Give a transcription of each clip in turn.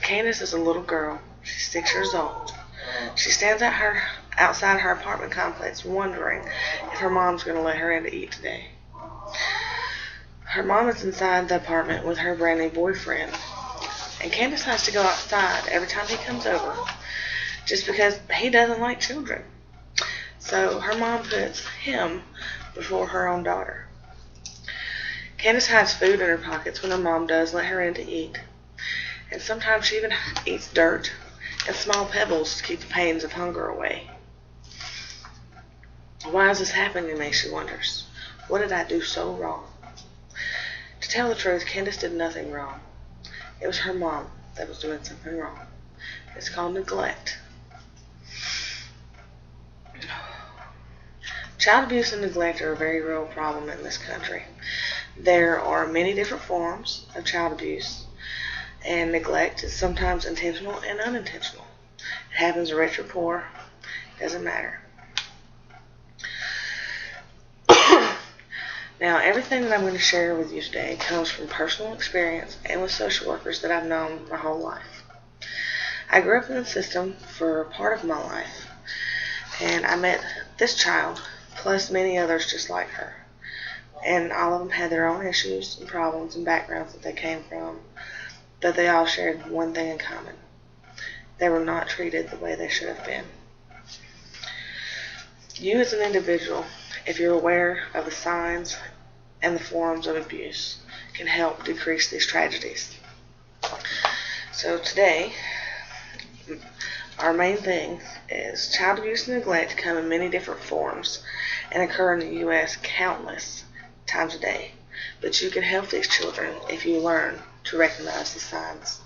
Candace is a little girl. She's 6 years old. She stands outside her apartment complex wondering if her mom's going to let her in to eat today. Her mom is inside the apartment with her brand new boyfriend, and Candace has to go outside every time he comes over just because he doesn't like children. So her mom puts him before her own daughter. Candace hides food in her pockets when her mom does let her in to eat, and sometimes she even eats dirt and small pebbles to keep the pains of hunger away. Why is this happening to me, she wonders. What did I do so wrong? To tell the truth, Candace did nothing wrong. It was her mom that was doing something wrong. It's called neglect. Child abuse and neglect are a very real problem in this country. There are many different forms of child abuse, and neglect is sometimes intentional and unintentional. It happens rich or poor, it doesn't matter. Now, everything that I'm going to share with you today comes from personal experience and with social workers that I've known my whole life. I grew up in the system for part of my life, and I met this child, plus many others just like her. And all of them had their own issues and problems and backgrounds that they came from, but they all shared one thing in common. They were not treated the way they should have been. You as an individual, if you're aware of the signs and the forms of abuse, can help decrease these tragedies. So today, our main thing is child abuse and neglect come in many different forms and occur in the U.S. countless times a day. But you can help these children if you learn to recognize the signs.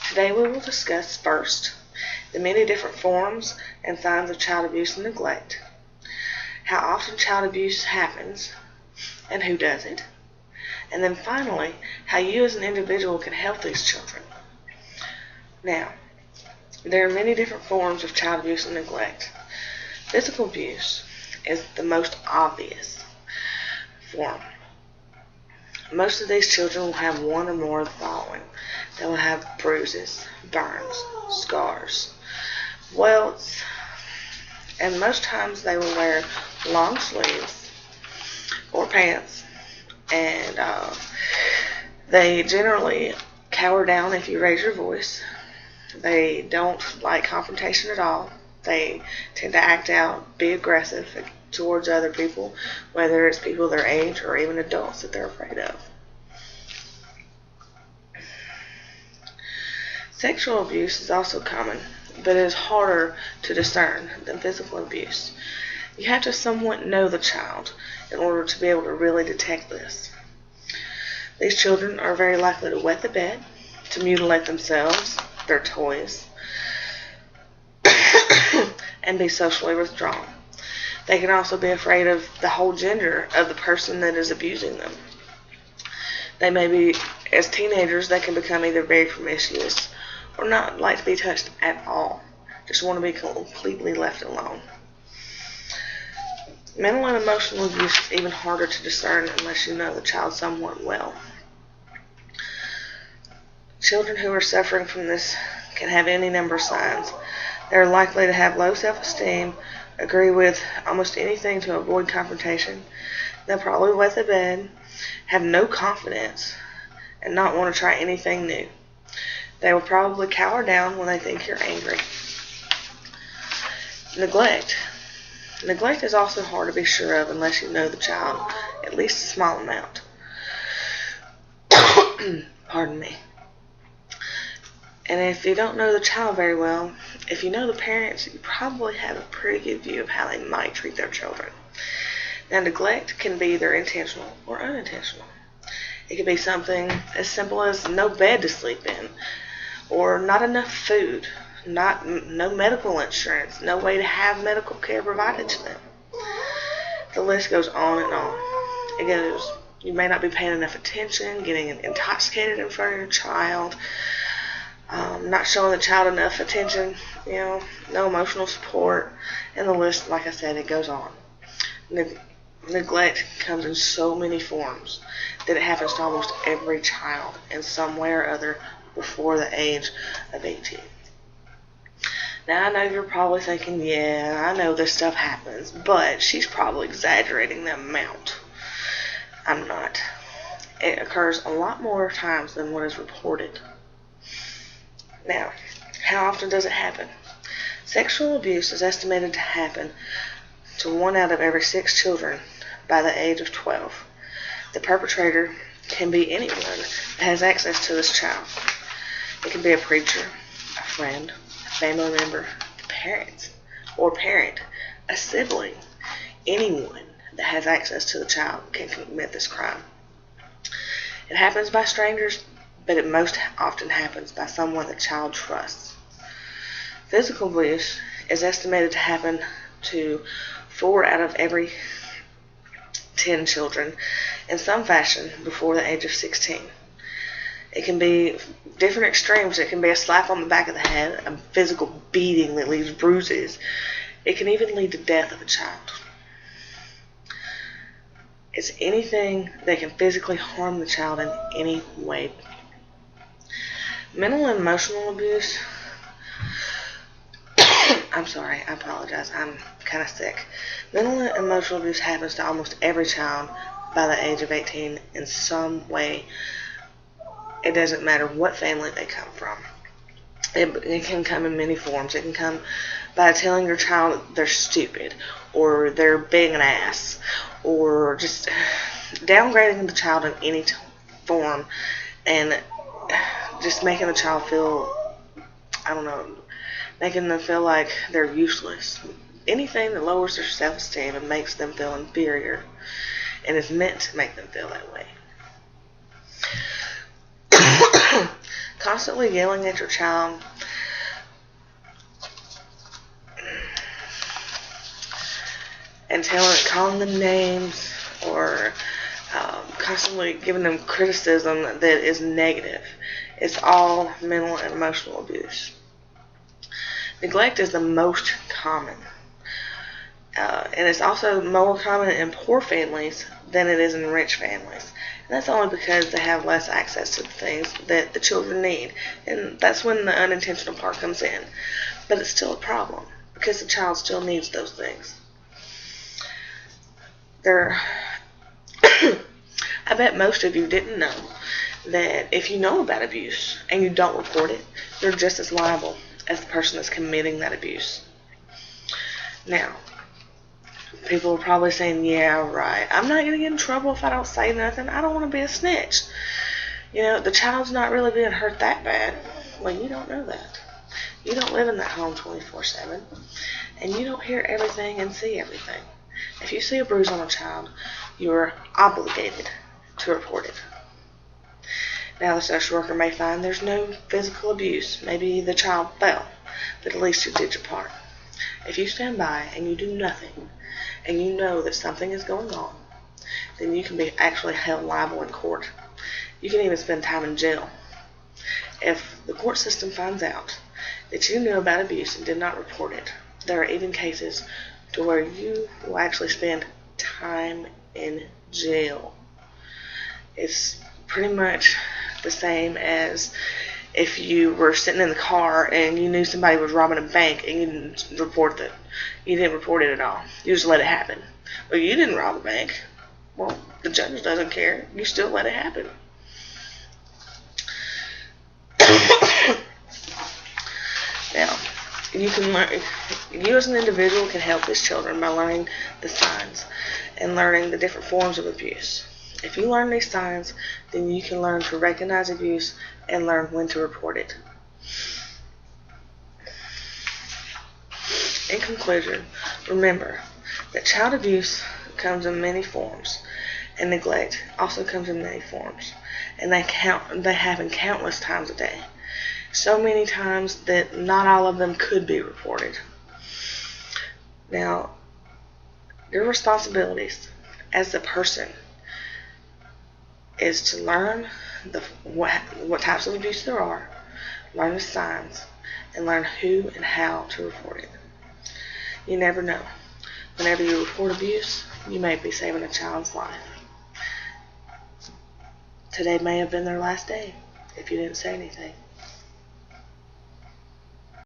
Today we will discuss first the many different forms and signs of child abuse and neglect, how often child abuse happens and who does it, and then finally how you as an individual can help these children. Now, there are many different forms of child abuse and neglect. Physical abuse is the most obvious form. Most of these children will have one or more of the following. They will have bruises, burns, scars, welts, and most times they will wear long sleeves or pants, and they generally cower down if you raise your voice. They don't like confrontation at all. They tend to act out, be aggressive towards other people, whether it's people their age or even adults that they're afraid of. Sexual abuse is also common, but it is harder to discern than physical abuse. You have to somewhat know the child in order to be able to really detect this. These children are very likely to wet the bed, to mutilate themselves, their toys, and be socially withdrawn. They can also be afraid of the whole gender of the person that is abusing them. They may be, as teenagers, they can become either very promiscuous or not like to be touched at all. Just want to be completely left alone. Mental and emotional abuse is even harder to discern unless you know the child somewhat well. Children who are suffering from this can have any number of signs. They're likely to have low self-esteem, agree with almost anything to avoid confrontation. They'll probably wet the bed, have no confidence, and not want to try anything new. They will probably cower down when they think you're angry. Neglect. Neglect is also hard to be sure of unless you know the child, at least a small amount. Pardon me. And if you don't know the child very well, if you know the parents, you probably have a pretty good view of how they might treat their children. Now, neglect can be either intentional or unintentional. It could be something as simple as no bed to sleep in, or not enough food, no medical insurance, no way to have medical care provided to them. The list goes on and on. It goes, you may not be paying enough attention, getting intoxicated in front of your child, not showing the child enough attention, no emotional support, and the list, like I said, it goes on. Neglect comes in so many forms that it happens to almost every child in some way or other before the age of 18. Now, I know you're probably thinking, yeah, I know this stuff happens, but she's probably exaggerating the amount. I'm not. It occurs a lot more times than what is reported. Now, how often does it happen? Sexual abuse is estimated to happen to 1 out of every 6 children by the age of 12. The perpetrator can be anyone that has access to this child. It can be a preacher, a friend, a family member, a parent, a sibling. Anyone that has access to the child can commit this crime. It happens by strangers, but it most often happens by someone the child trusts. Physical abuse is estimated to happen to 4 out of every 10 children in some fashion before the age of 16. It can be different extremes. It can be a slap on the back of the head, a physical beating that leaves bruises. It can even lead to death of a child. It's anything that can physically harm the child in any way. Mental and emotional abuse. I'm sorry, I apologize. I'm kind of sick. Mental and emotional abuse happens to almost every child by the age of 18 in some way. It doesn't matter what family they come from. It can come in many forms. It can come by telling your child they're stupid, or they're being an ass, or just downgrading the child in any form, and just making the child feel, making them feel like they're useless. Anything that lowers their self-esteem and makes them feel inferior, and is meant to make them feel that way. Constantly yelling at your child, and calling them names, or constantly giving them criticism that is negative. It's all mental and emotional abuse. Neglect is the most common, and it's also more common in poor families than it is in rich families. And that's only because they have less access to the things that the children need, and that's when the unintentional part comes in. But it's still a problem, because the child still needs those things. I bet most of you didn't know that if you know about abuse and you don't report it, you're just as liable as the person that's committing that abuse. Now, people are probably saying, yeah, right, I'm not going to get in trouble if I don't say nothing. I don't want to be a snitch. The child's not really being hurt that bad. Well, you don't know that. You don't live in that home 24/7, and you don't hear everything and see everything. If you see a bruise on a child, you're obligated to report it. Now, the social worker may find there's no physical abuse. Maybe the child fell, but at least you did your part. If you stand by and you do nothing, and you know that something is going on, then you can be actually held liable in court. You can even spend time in jail. If the court system finds out that you knew about abuse and did not report it, there are even cases to where you will actually spend time in jail. It's pretty much the same as if you were sitting in the car and you knew somebody was robbing a bank and you didn't report it. You didn't report it at all. You just let it happen. Well, you didn't rob a bank. Well, the judge doesn't care. You still let it happen. Now, you as an individual can help these children by learning the signs and learning the different forms of abuse. If you learn these signs, then you can learn to recognize abuse and learn when to report it. In conclusion, remember that child abuse comes in many forms, and neglect also comes in many forms, and they happen countless times a day. So many times that not all of them could be reported. Now, your responsibilities as a person is to learn what types of abuse there are, learn the signs, and learn who and how to report it. You never know. Whenever you report abuse, you may be saving a child's life. Today may have been their last day. if you didn't say anything.